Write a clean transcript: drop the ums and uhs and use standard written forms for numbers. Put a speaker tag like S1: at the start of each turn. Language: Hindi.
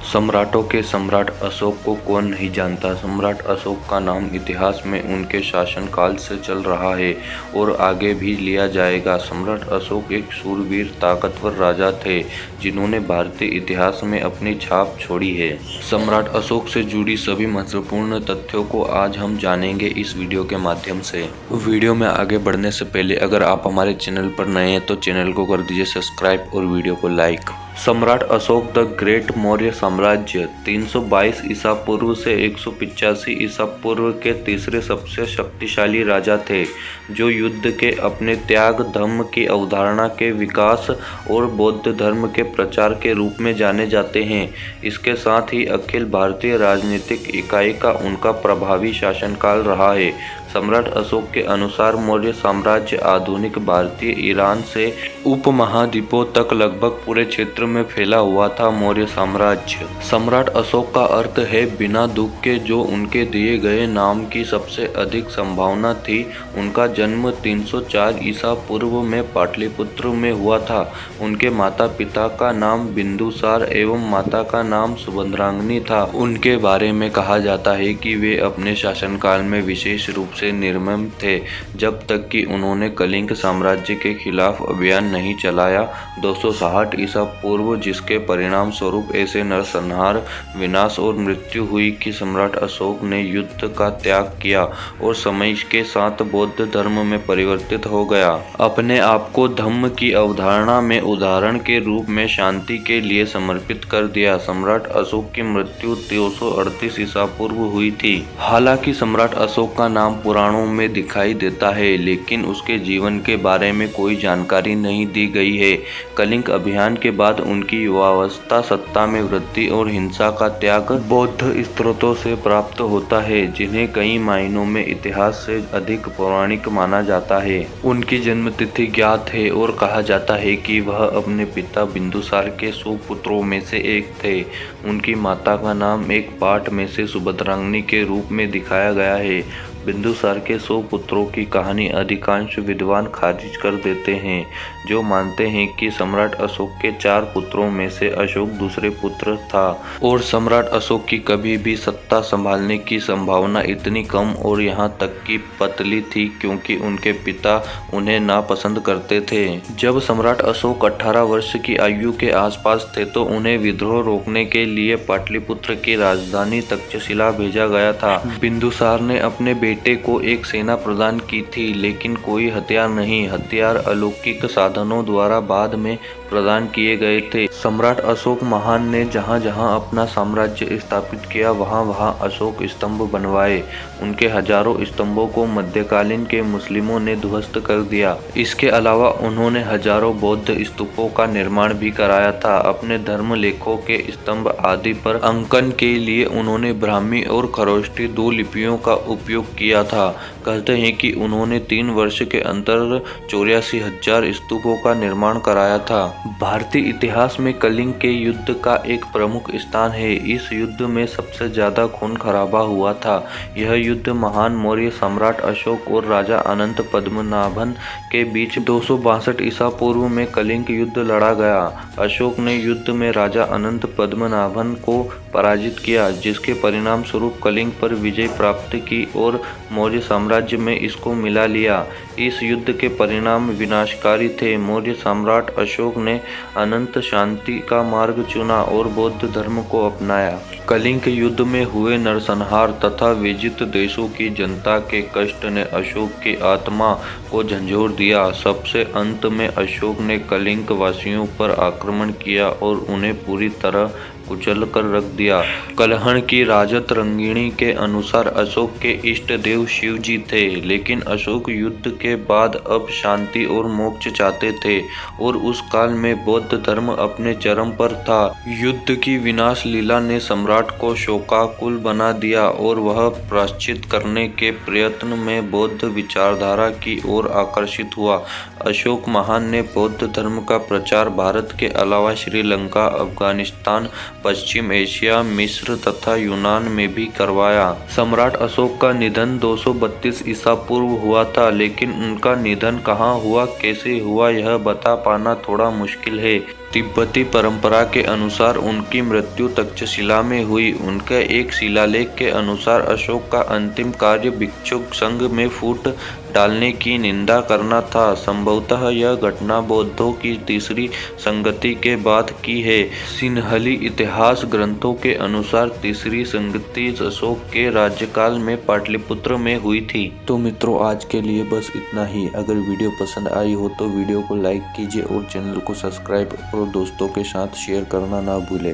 S1: सम्राटों के सम्राट अशोक को कौन नहीं जानता। सम्राट अशोक का नाम इतिहास में उनके शासनकाल से चल रहा है और आगे भी लिया जाएगा। सम्राट अशोक एक शूरवीर ताकतवर राजा थे जिन्होंने भारतीय इतिहास में अपनी छाप छोड़ी है। सम्राट अशोक से जुड़ी सभी महत्वपूर्ण तथ्यों को आज हम जानेंगे इस वीडियो के माध्यम से। वीडियो में आगे बढ़ने से पहले अगर आप हमारे चैनल पर नए हैं तो चैनल को कर दीजिए सब्सक्राइब और वीडियो को लाइक। सम्राट अशोक द ग्रेट मौर्य साम्राज्य 322 ईसा पूर्व से 185 ईसा पूर्व के तीसरे सबसे शक्तिशाली राजा थे, जो युद्ध के अपने त्याग, धर्म की अवधारणा के विकास और बौद्ध धर्म के प्रचार के रूप में जाने जाते हैं। इसके साथ ही अखिल भारतीय राजनीतिक इकाई का उनका प्रभावी शासनकाल रहा है। सम्राट अशोक के अनुसार मौर्य साम्राज्य आधुनिक भारतीय ईरान से उपमहाद्वीपों तक लगभग पूरे क्षेत्र में फैला हुआ था। मौर्य साम्राज्य सम्राट अशोक का अर्थ है बिना दुख के, जो उनके दिए गए नाम की सबसे अधिक संभावना थी। उनका जन्म 304 ईसा पूर्व में पाटलिपुत्र में हुआ था। उनके माता पिता का नाम बिंदुसार एवं माता का नाम सुभद्रांगनी था। उनके बारे में कहा जाता है कि वे अपने शासनकाल में विशेष रूप से निर्मम थे, जब तक कि उन्होंने कलिंग साम्राज्य के खिलाफ अभियान नहीं चलाया 260 ईसा पूर्व, जिसके परिणाम स्वरूप ऐसे नरसंहार, विनाश और मृत्यु हुई कि सम्राट अशोक ने युद्ध का त्याग किया और समय के साथ बौद्ध धर्म में परिवर्तित हो गया। अपने आप को धम्म की अवधारणा में उदाहरण के रूप में शांति के लिए समर्पित कर दिया। सम्राट अशोक की मृत्यु 238 ईसा पूर्व हुई थी। हालांकि सम्राट अशोक का नाम पुराणों में दिखाई देता है, लेकिन उसके जीवन के बारे में कोई जानकारी नहीं दी गई है। कलिंग अभियान के बाद उनकी युवावस्था, सत्ता में वृद्धि और हिंसा का त्याग बौद्ध स्रोतों से प्राप्त होता है, जिन्हें कई मायनों में इतिहास से अधिक पौराणिक माना जाता है। उनकी जन्म तिथि ज्ञात है और कहा जाता है कि वह अपने पिता बिंदुसार के 100 पुत्रों में से एक थे। उनकी माता का नाम एक पाठ में से सुभद्रांगनी के रूप में दिखाया गया है। बिंदुसार के 100 पुत्रों की कहानी अधिकांश विद्वान खारिज कर देते हैं, जो मानते हैं कि सम्राट अशोक के 4 पुत्रों में से अशोक दूसरे पुत्र था और सम्राट अशोक की कभी भी सत्ता संभालने की संभावना इतनी कम और यहाँ तक कि पतली थी क्योंकि उनके पिता उन्हें नापसंद करते थे। जब सम्राट अशोक 18 वर्ष की आयु के आसपास थे तो उन्हें विद्रोह रोकने के लिए पाटलिपुत्र की राजधानी तक्षशिला भेजा गया था। बिंदुसार ने अपने बेटे को एक सेना प्रदान की थी, लेकिन कोई हथियार नहीं। हथियार अलौकिक साधनों द्वारा बाद में प्रदान किए गए थे। सम्राट अशोक महान ने जहां जहां अपना साम्राज्य स्थापित किया, वहां वहां अशोक स्तंभ बनवाए। उनके हजारों स्तंभों को मध्यकालीन के मुस्लिमों ने ध्वस्त कर दिया। इसके अलावा उन्होंने हजारों बौद्ध स्तूपों का निर्माण भी कराया था। अपने धर्म लेखों के स्तंभ आदि पर अंकन के लिए उन्होंने ब्राह्मी और खरोष्टी 2 लिपियों का उपयोग किया था। कहते हैं कि उन्होंने 3 वर्ष के अंदर 84,000 स्तूपों का निर्माण कराया था। भारतीय इतिहास में कलिंग के युद्ध का एक प्रमुख स्थान है। इस युद्ध में सबसे ज्यादा खून खराबा हुआ था। यह युद्ध महान मौर्य सम्राट अशोक और राजा अनंत पद्मनाभन के बीच 262 ईसा पूर्व में कलिंग युद्ध लड़ा गया। अशोक ने युद्ध में राजा अनंत पद्मनाभन को पराजित किया, जिसके परिणाम स्वरूप कलिंग पर विजय प्राप्त की और मौर्य साम्राज्य में इसको मिला लिया। इस युद्ध के परिणाम विनाशकारी थे। मौर्य सम्राट अशोक ने अनंत शांति का मार्ग चुना और बौद्ध धर्म को अपनाया। कलिंग युद्ध में हुए नरसंहार तथा विजित देशों की जनता के कष्ट ने अशोक की आत्मा को झंझोर दिया। सबसे अंत में अशोक ने कलिंग वासियों पर आक्रमण किया और उन्हें पूरी तरह कुचल कर रख दिया। कलहण की राजत रंगिणी के अनुसार अशोक के इष्ट देव शिव जी थे, लेकिन अशोक युद्ध के बाद अब शांति और मोक्ष चाहते थे और उस काल में बौद्ध धर्म अपने चरम पर था। युद्ध की विनाश लीला ने सम्राट को शोकाकुल बना दिया और वह प्रायश्चित करने के प्रयत्न में बौद्ध विचारधारा की ओर आकर्षित हुआ। अशोक महान ने बौद्ध धर्म का प्रचार भारत के अलावा श्रीलंका, अफगानिस्तान, पश्चिम एशिया, मिस्र तथा यूनान में भी करवाया। सम्राट अशोक का निधन 232 ईसा पूर्व हुआ था, लेकिन उनका निधन कहाँ हुआ, कैसे हुआ, यह बता पाना थोड़ा मुश्किल है। तिब्बती परंपरा के अनुसार उनकी मृत्यु तक्षशिला में हुई। उनके एक शिलालेख के अनुसार अशोक का अंतिम कार्य भिक्षुक संघ में फूट डालने की निंदा करना था। संभवतः यह घटना बौद्धों की तीसरी संगति के बाद की है। सिन्हली इतिहास ग्रंथों के अनुसार तीसरी संगति अशोक के राज्यकाल में पाटलिपुत्र में हुई थी। तो मित्रों, आज के लिए बस इतना ही। अगर वीडियो पसंद आई हो तो वीडियो को लाइक कीजिए और चैनल को सब्सक्राइब और दोस्तों के साथ शेयर करना ना भूलें।